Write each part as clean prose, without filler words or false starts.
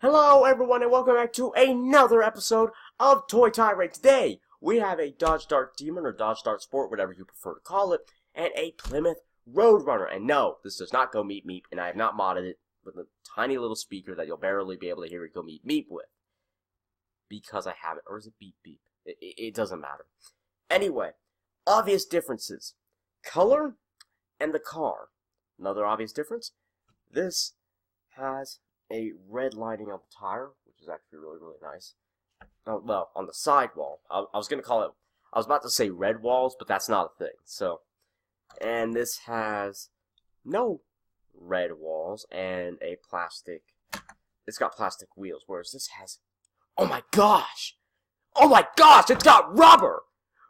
Hello everyone and welcome back to another episode of Toy Tirade. Today we have a Dodge Dart Demon or Dodge Dart Sport, whatever you prefer to call it, and a Plymouth Roadrunner. And no, this does not go meep meep, and I have not modded it with a tiny little speaker that you'll barely be able to hear it go meep meep with. Because I haven't, or is it beep beep? It doesn't matter. Anyway, obvious differences. Color and the car. Another obvious difference. This has a red lining on the tire, which is actually really, really nice. Oh, well, on the sidewall. I was going to call it, I was about to say red walls, but that's not a thing. So, and this has no red walls and a plastic, it's got plastic wheels, whereas this has, oh my gosh, it's got rubber!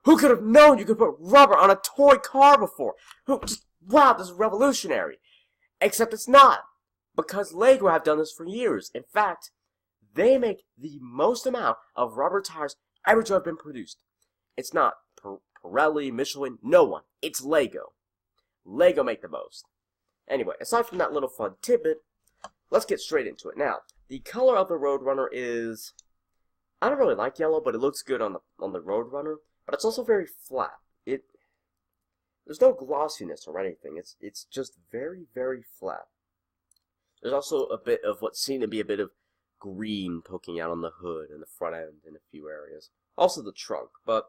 Who could have known you could put rubber on a toy car before? Wow, this is revolutionary. Except it's not. Because Lego have done this for years. In fact, they make the most amount of rubber tires ever to have been produced. It's not Pirelli, Michelin, no one. It's Lego. Lego make the most. Anyway, aside from that little fun tidbit, let's get straight into it. Now, the color of the Roadrunner is, I don't really like yellow, but it looks good on the Roadrunner. But it's also very flat. There's no glossiness or anything. It's just very, very flat. There's also a bit of what seemed to be a bit of green poking out on the hood and the front end in a few areas. Also the trunk, but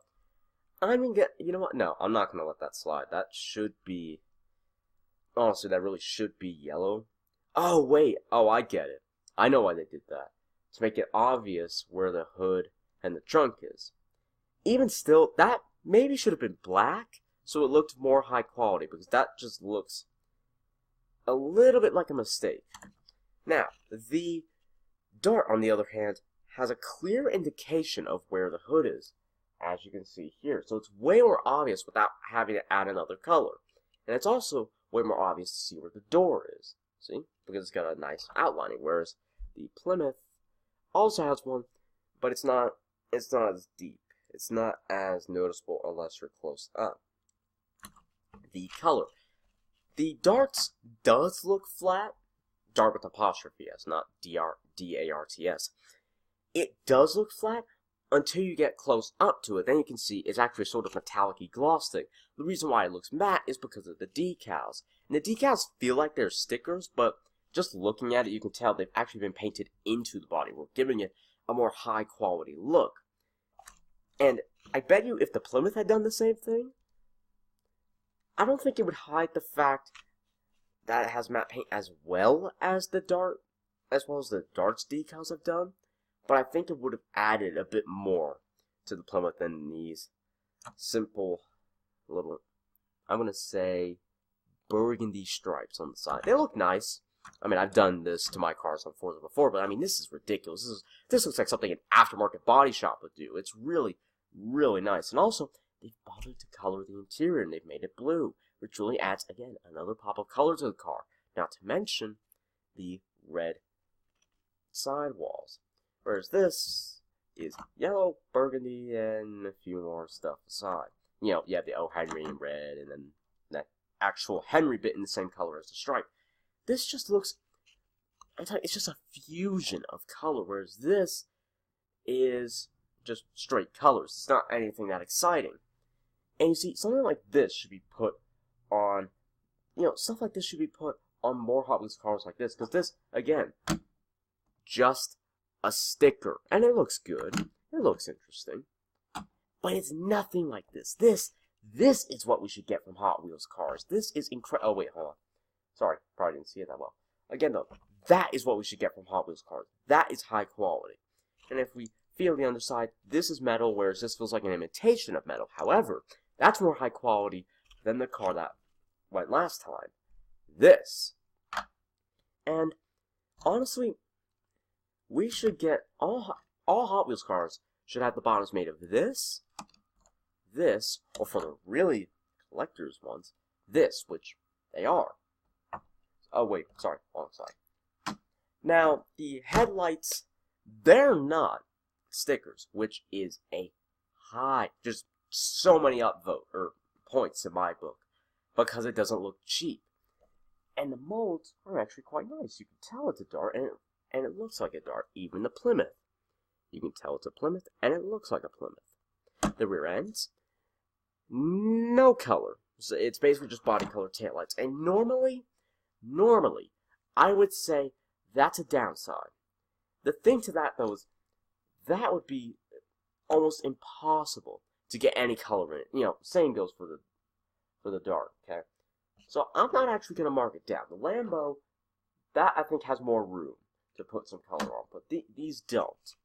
I'm gonna get, you know what? No, I'm not gonna let that slide. That should be, honestly, that really should be yellow. Oh, wait. Oh, I get it. I know why they did that. To make it obvious where the hood and the trunk is. Even still, that maybe should have been black, so it looked more high quality, because that just looks a little bit like a mistake. Now, the Dart, on the other hand, has a clear indication of where the hood is, as you can see here. So it's way more obvious without having to add another color. And it's also way more obvious to see where the door is. See? Because it's got a nice outlining, whereas the Plymouth also has one, but it's not as deep. It's not as noticeable unless you're close up. The color. The Darts does look flat. Dart with apostrophe S, not D-A-R-T-S. It does look flat until you get close up to it. Then you can see it's actually sort of metallic-y gloss thing. The reason why it looks matte is because of the decals. And the decals feel like they're stickers, but just looking at it, you can tell they've actually been painted into the bodywork, giving it a more high-quality look. And I bet you if the Plymouth had done the same thing, I don't think it would hide the fact that it has matte paint as well as the Dart, as well as the Dart's decals have done, but I think it would have added a bit more to the Plymouth than these simple little, I'm going to say, burgundy stripes on the side. They look nice. I mean, I've done this to my cars on Forza before, but I mean, this is ridiculous. This looks like something an aftermarket body shop would do. It's really, really nice. And also, they've bothered to color the interior, and they've made it blue, which really adds, again, another pop of color to the car. Not to mention the red sidewalls. Whereas this is yellow, burgundy, and a few more stuff aside. You know, you have the O. Henry in red, and then that actual Henry bit in the same color as the stripe. This just looks, I'm telling you, it's just a fusion of color, whereas this is just straight colors. It's not anything that exciting. And you see, something like this should be put on, stuff like this should be put on more Hot Wheels cars like this. Because this, again, just a sticker. And it looks good. It looks interesting. But it's nothing like this. This is what we should get from Hot Wheels cars. This is incredible. Oh, wait, hold on. Sorry, probably didn't see it that well. Again, though, that is what we should get from Hot Wheels cars. That is high quality. And if we feel the underside, this is metal, whereas this feels like an imitation of metal. However, that's more high quality than the car that went last time. This. And honestly, we should get all Hot Wheels cars should have the bottoms made of this, or for the really collector's ones, this, which they are. Oh wait, sorry, wrong side. Now, the headlights, they're not stickers, which is a high, just so many upvote or points in my book, because it doesn't look cheap. And the molds are actually quite nice. You can tell it's a Dart, and it looks like a dart. Even the Plymouth. You can tell it's a Plymouth, and it looks like a Plymouth. The rear ends, no color. So it's basically just body color taillights. And normally, I would say that's a downside. The thing to that, though, is that would be almost impossible to get any color in it. You know, same goes for the dart, okay? So I'm not actually going to mark it down. The Lambo, that I think has more room to put some color on, but these don't.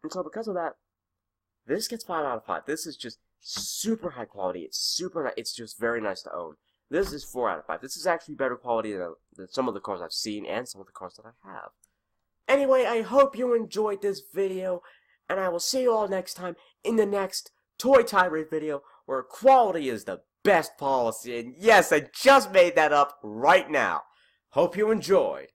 And so because of that, this gets 5 out of 5. This is just super high quality. It's just very nice to own. This is 4 out of 5. This is actually better quality than some of the cars I've seen and some of the cars that I have. Anyway, I hope you enjoyed this video, and I will see you all next time in the next Toy Tirade video, where quality is the best policy. And yes, I just made that up right now. Hope you enjoyed.